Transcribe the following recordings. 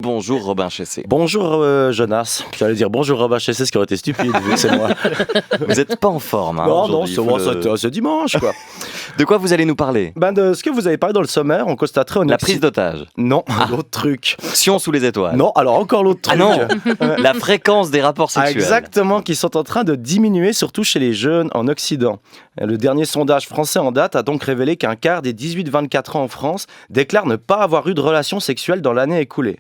Bonjour Robin Chessé. Bonjour Jonas. J'allais dire bonjour Robin Chessé, ce qui aurait été stupide vu que c'est moi. Vous n'êtes pas en forme, hein, Non, aujourd'hui. c'est dimanche quoi. De quoi vous allez nous parler? De ce que vous avez parlé dans le sommaire, on constaterait... La prise d'otage. Non, l'autre truc. Sion sous les étoiles. Non, alors encore l'autre truc. Ah non, la fréquence des rapports sexuels. Exactement, qui sont en train de diminuer, surtout chez les jeunes en Occident. Le dernier sondage français en date a donc révélé qu'un quart des 18-24 ans en France déclarent ne pas avoir eu de relations sexuelles dans l'année écoulée.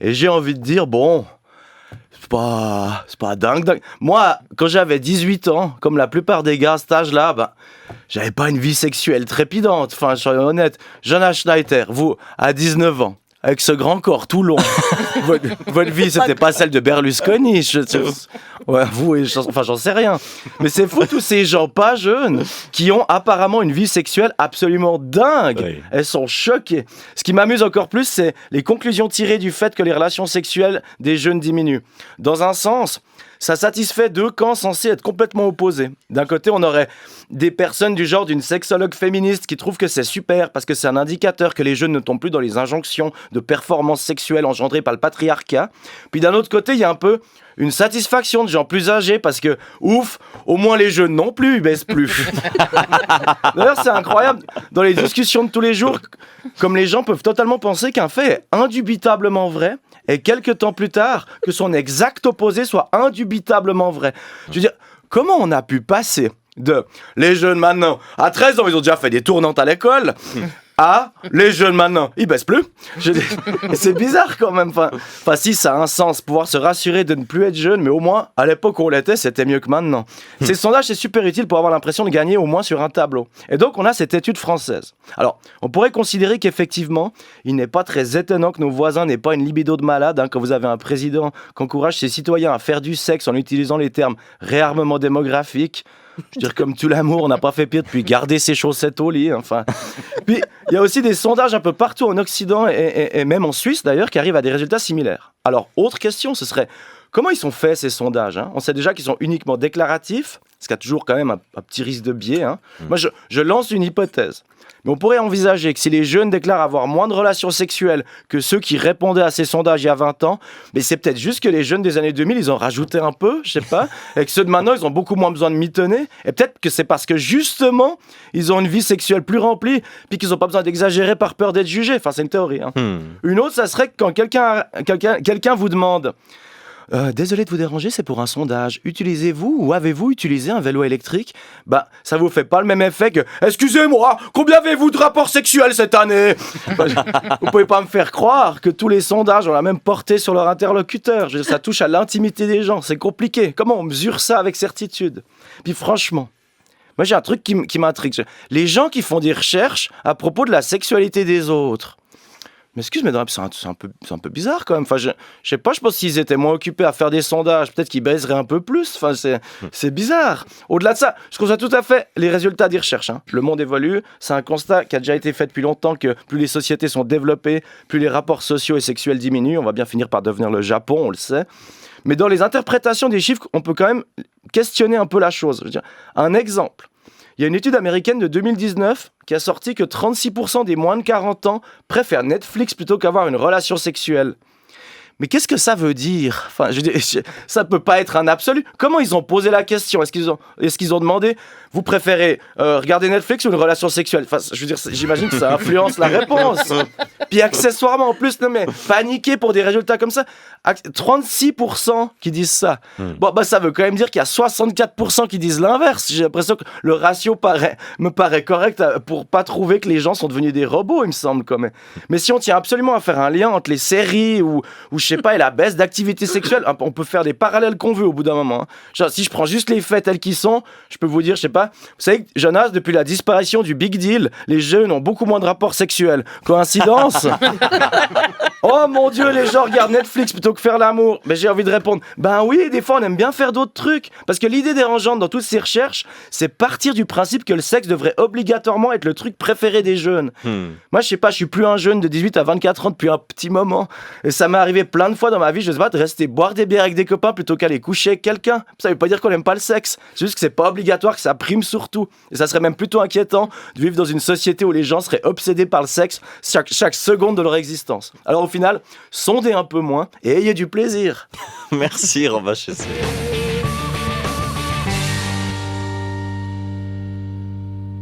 Et j'ai envie de dire, bon, c'est pas dingue. Moi, quand j'avais 18 ans, comme la plupart des gars à cet âge-là, j'avais pas une vie sexuelle trépidante. Enfin, je suis honnête. Jonas Schneider, vous, à 19 ans, avec ce grand corps tout long, votre vie, c'était pas celle de Berlusconi. Ouais, vous, j'en sais rien. Mais c'est fou, tous ces gens pas jeunes qui ont apparemment une vie sexuelle absolument dingue. Oui. Elles sont choquées. Ce qui m'amuse encore plus, c'est les conclusions tirées du fait que les relations sexuelles des jeunes diminuent. Dans un sens, ça satisfait deux camps censés être complètement opposés. D'un côté, on aurait des personnes du genre d'une sexologue féministe qui trouvent que c'est super parce que c'est un indicateur que les jeunes ne tombent plus dans les injonctions de performance sexuelle engendrées par le patriarcat. Puis d'un autre côté, il y a un peu une satisfaction de gens plus âgés parce que, ouf, au moins les jeunes non plus, ils baissent plus. D'ailleurs, c'est incroyable. Dans les discussions de tous les jours, comme les gens peuvent totalement penser qu'un fait est indubitablement vrai, et quelques temps plus tard, que son exact opposé soit indubitablement vrai. Je veux dire, comment on a pu passer de les jeunes maintenant, à 13 ans, ils ont déjà fait des tournantes à l'école, à les jeunes maintenant, ils baissent plus. C'est bizarre quand même. Enfin, si ça a un sens, pouvoir se rassurer de ne plus être jeune, mais au moins, à l'époque où on l'était, c'était mieux que maintenant. Ces sondages, c'est super utile pour avoir l'impression de gagner au moins sur un tableau. Et donc, on a cette étude française. Alors, on pourrait considérer qu'effectivement, il n'est pas très étonnant que nos voisins n'aient pas une libido de malade, quand vous avez un président qui encourage ses citoyens à faire du sexe en utilisant les termes réarmement démographique. Je veux dire, comme tout l'amour, on n'a pas fait pire depuis garder ses chaussettes au lit. Enfin. Puis, il y a aussi des sondages un peu partout en Occident et même en Suisse d'ailleurs qui arrivent à des résultats similaires. Alors, autre question, ce serait comment ils sont faits ces sondages, On sait déjà qu'ils sont uniquement déclaratifs, ce qui a toujours quand même un petit risque de biais. Moi, je lance une hypothèse. Mais on pourrait envisager que si les jeunes déclarent avoir moins de relations sexuelles que ceux qui répondaient à ces sondages il y a 20 ans, mais c'est peut-être juste que les jeunes des années 2000, ils ont rajouté un peu, je sais pas, et que ceux de maintenant, ils ont beaucoup moins besoin de mitonner. Et peut-être que c'est parce que justement, ils ont une vie sexuelle plus remplie, puis qu'ils n'ont pas besoin d'exagérer par peur d'être jugés. Enfin, c'est une théorie. Une autre, ça serait que quand quelqu'un vous demande... désolé de vous déranger, c'est pour un sondage. Utilisez-vous ou avez-vous utilisé un vélo électrique ? Ça vous fait pas le même effet que « Excusez-moi, combien avez-vous de rapports sexuels cette année ?» Vous pouvez pas me faire croire que tous les sondages ont la même portée sur leur interlocuteur. Je veux dire, ça touche à l'intimité des gens, c'est compliqué. Comment on mesure ça avec certitude ? Puis franchement, moi j'ai un truc qui m'intrigue. Les gens qui font des recherches à propos de la sexualité des autres, mais excuse-moi, c'est un peu bizarre quand même. Enfin, je sais pas, je pense qu'ils étaient moins occupés à faire des sondages, peut-être qu'ils baiseraient un peu plus. Enfin, c'est bizarre. Au-delà de ça, je conçois tout à fait les résultats des recherches. Le monde évolue, c'est un constat qui a déjà été fait depuis longtemps que plus les sociétés sont développées, plus les rapports sociaux et sexuels diminuent. On va bien finir par devenir le Japon, on le sait. Mais dans les interprétations des chiffres, on peut quand même questionner un peu la chose. Je veux dire, un exemple. Il y a une étude américaine de 2019 qui a sorti que 36% des moins de 40 ans préfèrent Netflix plutôt qu'avoir une relation sexuelle. Mais qu'est-ce que ça veut dire ? Enfin, ça peut pas être un absolu. Comment ils ont posé la question ? Est-ce qu'ils ont demandé « Vous préférez regarder Netflix ou une relation sexuelle ?» Enfin, je veux dire, j'imagine que ça influence la réponse. Puis accessoirement, en plus, non mais paniquer pour des résultats comme ça. 36% qui disent ça. Ça veut quand même dire qu'il y a 64% qui disent l'inverse. J'ai l'impression que le ratio me paraît correct pour pas trouver que les gens sont devenus des robots, il me semble quand même. Mais si on tient absolument à faire un lien entre les séries ou je sais pas, et la baisse d'activité sexuelle, on peut faire des parallèles qu'on veut au bout d'un moment. Genre, si je prends juste les faits tels qu'ils sont, je peux vous dire, je sais pas, vous savez, Jonas, depuis la disparition du Big Deal, les jeunes ont beaucoup moins de rapports sexuels. Coïncidence ? Oh mon Dieu, les gens regardent Netflix plutôt que faire l'amour. Mais j'ai envie de répondre, oui, des fois on aime bien faire d'autres trucs. Parce que l'idée dérangeante dans toutes ces recherches, c'est partir du principe que le sexe devrait obligatoirement être le truc préféré des jeunes. Moi, je sais pas, je suis plus un jeune de 18 à 24 ans depuis un petit moment. Et ça m'est arrivé plein plein de fois dans ma vie, je sais pas, de rester boire des bières avec des copains plutôt qu'aller coucher avec quelqu'un. Ça veut pas dire qu'on aime pas le sexe. C'est juste que c'est pas obligatoire, que ça prime surtout. Et ça serait même plutôt inquiétant de vivre dans une société où les gens seraient obsédés par le sexe chaque seconde de leur existence. Alors au final, sondez un peu moins et ayez du plaisir. Merci Robin Chessé.